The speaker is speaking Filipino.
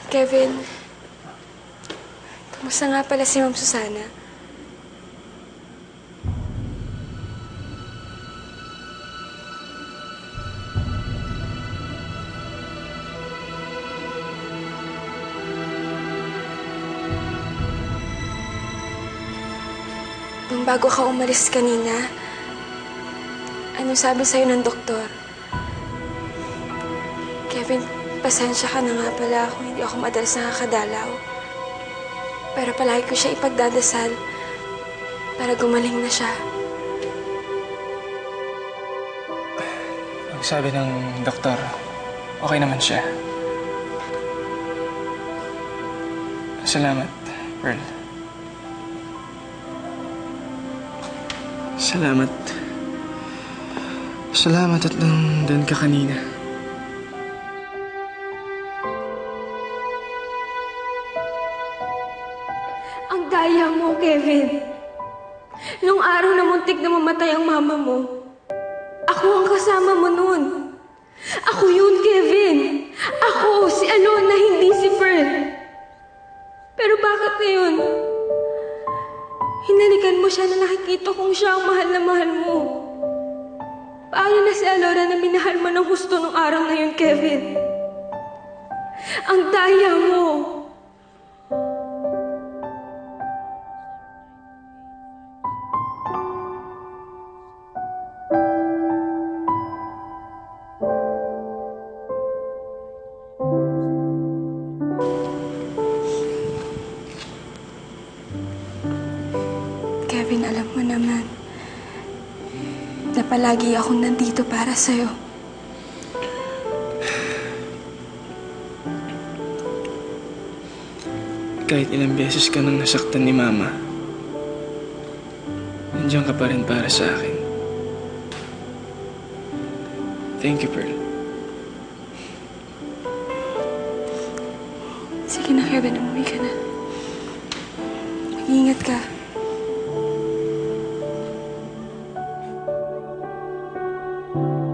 Kevin, kamusta nga pala si Ma'am Susana? Nung bago ka umalis kanina, anong sabi sa'yo ng doktor? Kevin, pasensya ka na nga pala kung hindi ako madalas nakakadalaw. Pero palagi ko siya ipagdadasal para gumaling na siya. Ang sabi ng doktor, okay naman siya. Salamat, Pearl. Salamat. Salamat at nandun ka kanina. Ang daya mo, Kevin. Nung araw na muntik na mamatay ang mama mo, ako ang kasama mo nun. Ako yun, Kevin. Ako, si Alona, hindi si Pearl. Pero bakit ngayon? Hinalikan mo siya na nakikita kong siya ang mahal na mahal mo. Paano na si Alona na minahal mo ng husto nung araw na yun, Kevin? Ang daya mo. Kevin, alam mo naman na palagi akong nandito para sa'yo. Kahit ilang beses ka nang nasaktan ni Mama, nandiyan ka pa rin para sa akin. Thank you, Pearl. Sige na, Kevin. Umuwi ka na. Mag-iingat ka. Thank you.